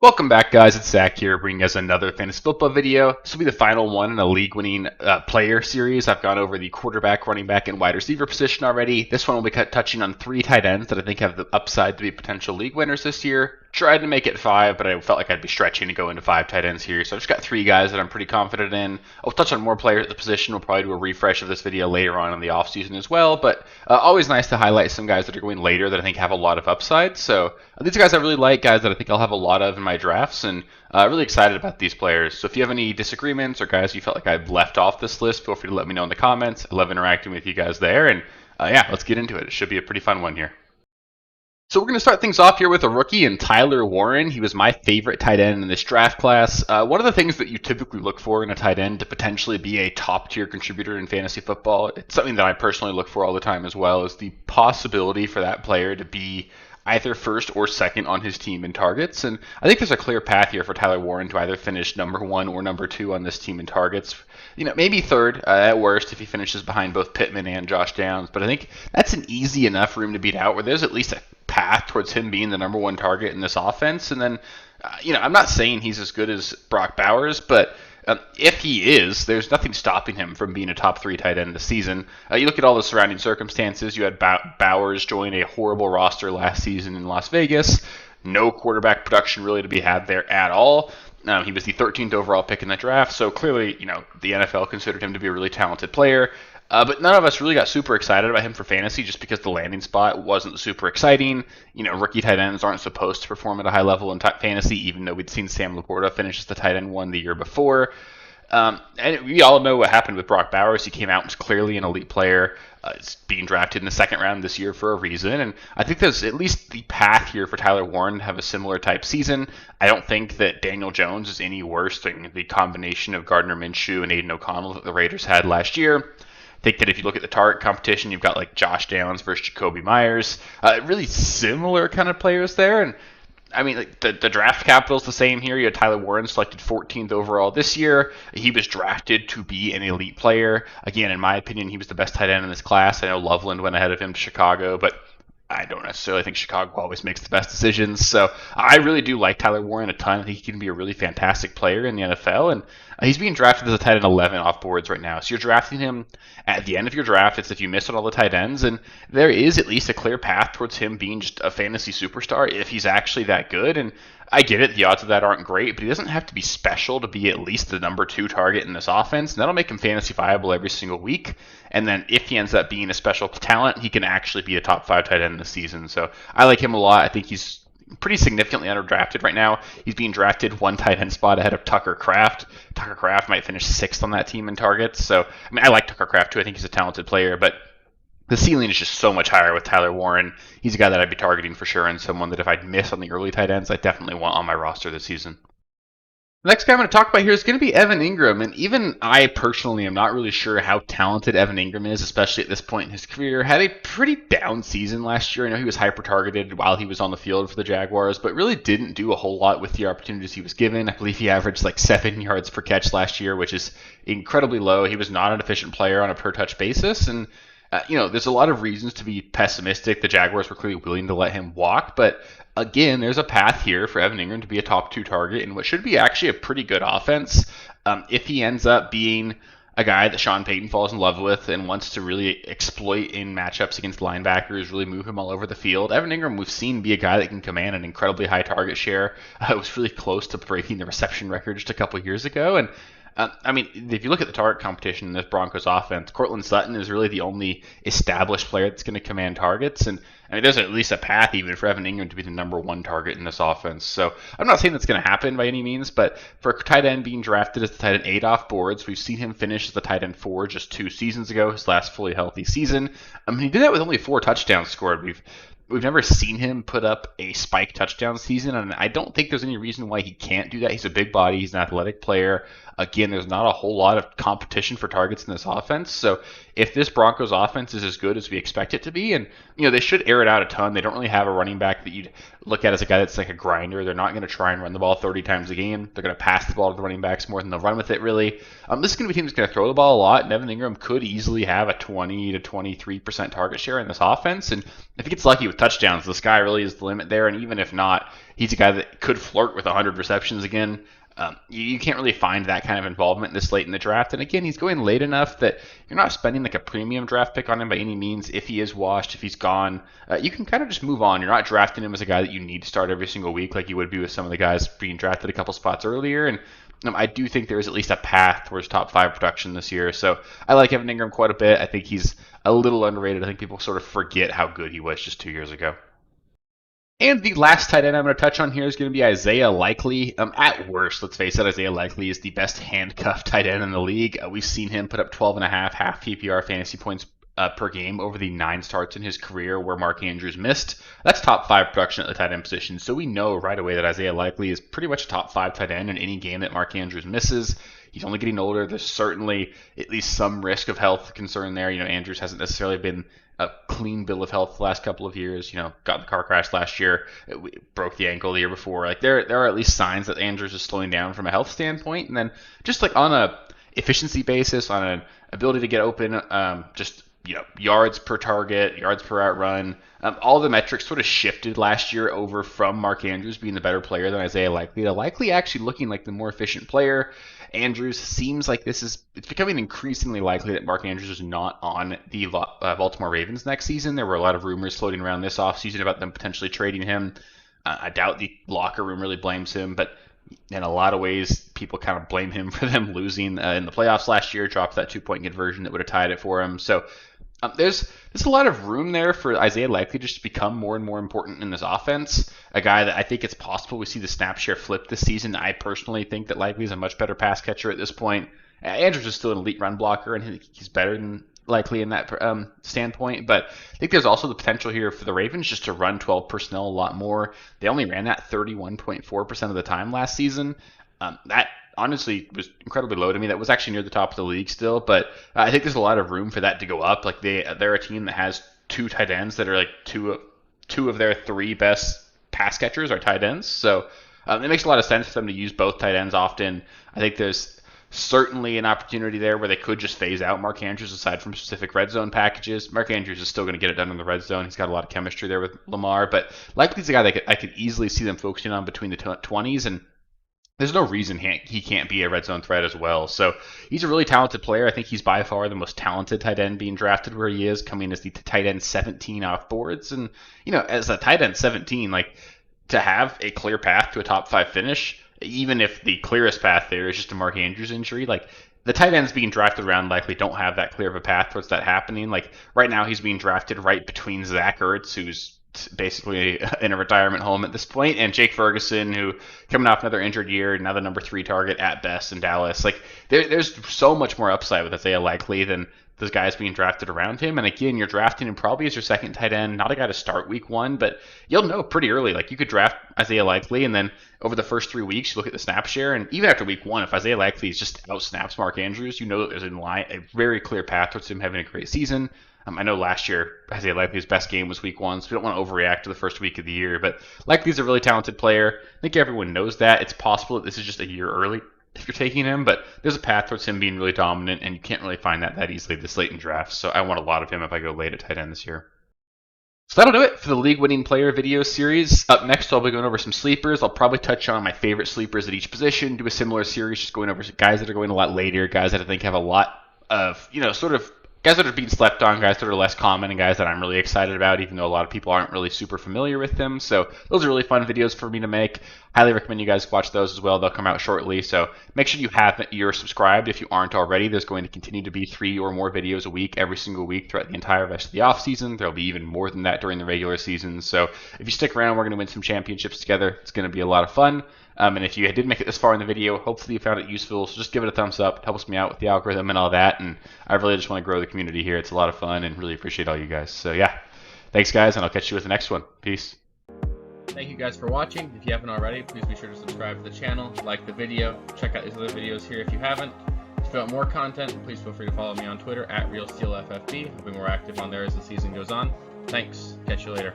Welcome back, guys. It's Zach here, bringing us another fantasy football video. This will be the final one in a league-winning player series. I've gone over the quarterback, running back, and wide receiver position already. This one will be touching on 3 tight ends that I think have the upside to be potential league winners this year. Tried to make it 5, but I felt like I'd be stretching to go into 5 tight ends here. So I've just got 3 guys that I'm pretty confident in. I'll touch on more players at the position. We'll probably do a refresh of this video later on in the offseason as well. But always nice to highlight some guys that are going later that I think have a lot of upside. So these are guys I really like, guys that I think I'll have a lot of in my drafts, and really excited about these players. So if you have any disagreements or guys you felt like I've left off this list, feel free to let me know in the comments. I love interacting with you guys there. And yeah, let's get into it. It should be a pretty fun one here. So we're going to start things off here with a rookie in Tyler Warren. He was my favorite tight end in this draft class. One of the things that you typically look for in a tight end to potentially be a top-tier contributor in fantasy football, it's something that I personally look for all the time as well, is the possibility for that player to be either first or second on his team in targets. And I think there's a clear path here for Tyler Warren to either finish number 1 or number 2 on this team in targets. You know, maybe third at worst if he finishes behind both Pittman and Josh Downs. But I think that's an easy enough room to beat out where there's at least a path towards him being the number 1 target in this offense. And then, I'm not saying he's as good as Brock Bowers, but if he is, there's nothing stopping him from being a top 3 tight end this season. You look at all the surrounding circumstances. You had Bowers join a horrible roster last season in Las Vegas. No quarterback production really to be had there at all. He was the 13th overall pick in the draft, so clearly, the NFL considered him to be a really talented player. But none of us really got super excited about him for fantasy just because the landing spot wasn't super exciting. Rookie tight ends aren't supposed to perform at a high level in fantasy, even though we'd seen Sam Laporta finish as the tight end 1 the year before. And we all know what happened with Brock Bowers. He came out and was clearly an elite player. He's being drafted in the 2nd round this year for a reason. And I think there's at least the path here for Tyler Warren to have a similar type season. I don't think that Daniel Jones is any worse than the combination of Gardner Minshew and Aiden O'Connell that the Raiders had last year. I think that if you look at the target competition, you've got like Josh Downs versus Jacoby Myers. Really similar kind of players there. And the draft capital is the same here. You had Tyler Warren selected 14th overall this year. He was drafted to be an elite player. Again, in my opinion, he was the best tight end in this class. I know Loveland went ahead of him to Chicago, but I don't necessarily think Chicago always makes the best decisions. So I really do like Tyler Warren a ton. I think he can be a really fantastic player in the NFL. And he's being drafted as a tight end 11 off boards right now. So you're drafting him at the end of your draft. It's if you miss on all the tight ends. And there is at least a clear path towards him being just a fantasy superstar if he's actually that good. And I get it. The odds of that aren't great, but he doesn't have to be special to be at least the number 2 target in this offense. And that'll make him fantasy viable every single week. And then if he ends up being a special talent, he can actually be a top 5 tight end in the season. So I like him a lot. I think he's pretty significantly underdrafted right now. He's being drafted 1 tight end spot ahead of Tucker Kraft. Tucker Kraft might finish 6th on that team in targets. So, I like Tucker Kraft too. I think he's a talented player, but the ceiling is just so much higher with Tyler Warren. He's a guy that I'd be targeting for sure, and someone that if I'd miss on the early tight ends, I definitely want on my roster this season. The next guy I'm going to talk about here is going to be Evan Ingram, and even I personally am not really sure how talented Evan Ingram is, especially at this point in his career. Had a pretty down season last year. I know he was hyper-targeted while he was on the field for the Jaguars, but really didn't do a whole lot with the opportunities he was given. I believe he averaged like 7 yards per catch last year, which is incredibly low. He was not an efficient player on a per-touch basis, and there's a lot of reasons to be pessimistic. The Jaguars were clearly willing to let him walk, but again, there's a path here for Evan Ingram to be a top 2 target in what should be actually a pretty good offense. If he ends up being a guy that Sean Payton falls in love with and wants to really exploit in matchups against linebackers, really move him all over the field, Evan Ingram we've seen be a guy that can command an incredibly high target share. It was really close to breaking the reception record just a couple of years ago. And if you look at the target competition in this Broncos offense, Courtland Sutton is really the only established player that's going to command targets. And there's at least a path even for Evan Ingram to be the number 1 target in this offense. So I'm not saying that's going to happen by any means, but for a tight end being drafted as the tight end 8 off boards, we've seen him finish as the tight end 4 just 2 seasons ago, his last fully healthy season. He did that with only 4 touchdowns scored. We've never seen him put up a spike touchdown season, and I don't think there's any reason why he can't do that. He's a big body. He's an athletic player. Again, there's not a whole lot of competition for targets in this offense. So if this Broncos offense is as good as we expect it to be, and they should air it out a ton. They don't really have a running back that you'd look at as a guy that's like a grinder. They're not going to try and run the ball 30 times a game. They're going to pass the ball to the running backs more than they'll run with it, really. This is going to be a team that's going to throw the ball a lot, and Evan Ingram could easily have a 20 to 23% target share in this offense. And if he gets lucky with with touchdowns. The sky really is the limit there, and even if not, he's a guy that could flirt with 100 receptions again. You can't really find that kind of involvement this late in the draft. And again, he's going late enough that you're not spending like a premium draft pick on him by any means. If he is washed, if he's gone, you can kind of just move on. You're not drafting him as a guy that you need to start every single week like you would be with some of the guys being drafted a couple spots earlier. And I do think there is at least a path towards top 5 production this year. So I like Evan Ingram quite a bit. I think he's a little underrated. I think people sort of forget how good he was just 2 years ago. And the last tight end I'm going to touch on here is going to be Isaiah Likely. At worst, let's face it, Isaiah Likely is the best handcuffed tight end in the league. We've seen him put up 12.5 half PPR fantasy points per game over the 9 starts in his career where Mark Andrews missed. That's top 5 production at the tight end position. So we know right away that Isaiah Likely is pretty much a top 5 tight end in any game that Mark Andrews misses. He's only getting older. There's certainly at least some risk of health concern there. Andrews hasn't necessarily been a clean bill of health the last couple of years. Got in the car crash last year, broke the ankle the year before. Like there are at least signs that Andrews is slowing down from a health standpoint. And then just like on a efficiency basis, on an ability to get open, yards per target, yards per out run, all the metrics sort of shifted last year over from Mark Andrews being the better player than Isaiah Likely to Likely actually looking like the more efficient player. Andrews seems like it's becoming increasingly likely that Mark Andrews is not on the Baltimore Ravens next season. There were a lot of rumors floating around this offseason about them potentially trading him. I doubt the locker room really blames him, but in a lot of ways, people kind of blame him for them losing in the playoffs last year, dropped that 2-point conversion that would have tied it for him. So there's a lot of room there for Isaiah Likely just to become more and more important in this offense. A guy that I think it's possible we see the snap share flip this season. I personally think that Likely is a much better pass catcher at this point. Andrews is still an elite run blocker, and he's better than Likely in that standpoint. But I think there's also the potential here for the Ravens just to run 12 personnel a lot more. They only ran that 31.4% of the time last season. That honestly was incredibly low to me. That was actually near the top of the league still, but I think there's a lot of room for that to go up. Like they're a team that has 2 tight ends that are like two of their 3 best pass catchers are tight ends. So it makes a lot of sense for them to use both tight ends often. I think there's certainly an opportunity there where they could just phase out Mark Andrews aside from specific red zone packages. Mark Andrews is still going to get it done in the red zone. He's got a lot of chemistry there with Lamar, but Likely's a guy that I could easily see them focusing on between the 20s, and there's no reason he can't be a red zone threat as well. So he's a really talented player. I think he's by far the most talented tight end being drafted where he is, coming as the tight end 17 off boards. And, as a tight end 17, like to have a clear path to a top 5 finish, even if the clearest path there is just a Mark Andrews injury, like the tight ends being drafted around Likely don't have that clear of a path towards that happening. Like right now he's being drafted right between Zach Ertz, who's basically in a retirement home at this point, and Jake Ferguson, who coming off another injured year, now the number 3 target at best in Dallas. Like there's so much more upside with Isaiah Likely than those guys being drafted around him. And again, you're drafting him probably as your second tight end, not a guy to start week 1, but you'll know pretty early. Like you could draft Isaiah Likely, and then over the first 3 weeks, you look at the snap share, and even after week 1, if Isaiah Likely is just out snaps Mark Andrews, you know that there's a very clear path towards him having a great season. I know last year Isaiah Likely's best game was week 1, so we don't want to overreact to the first week of the year. But Likely's a really talented player. I think everyone knows that. It's possible that this is just a year early if you're taking him, but there's a path towards him being really dominant, and you can't really find that easily this late in drafts. So I want a lot of him if I go late at tight end this year. So that'll do it for the League Winning Player video series. Up next, I'll be going over some sleepers. I'll probably touch on my favorite sleepers at each position, do a similar series, just going over guys that are going a lot later, guys that I think have a lot of, sort of guys that are being slept on, guys that are less common, and guys that I'm really excited about, even though a lot of people aren't really super familiar with them. So those are really fun videos for me to make. Highly recommend you guys watch those as well. They'll come out shortly. So make sure you're subscribed if you aren't already. There's going to continue to be 3 or more videos a week, every single week throughout the entire rest of the off season. There'll be even more than that during the regular season. So if you stick around, we're going to win some championships together. It's going to be a lot of fun. And if you did make it this far in the video, hopefully you found it useful. So just give it a thumbs up. It helps me out with the algorithm and all that. And I really just want to grow the community here. It's a lot of fun and really appreciate all you guys. So yeah, thanks guys, and I'll catch you with the next one. Peace. Thank you guys for watching. If you haven't already, please be sure to subscribe to the channel, like the video, check out these other videos here if you haven't. If you want more content, please feel free to follow me on Twitter at RealSteelFFB. I'll be more active on there as the season goes on. Thanks. Catch you later.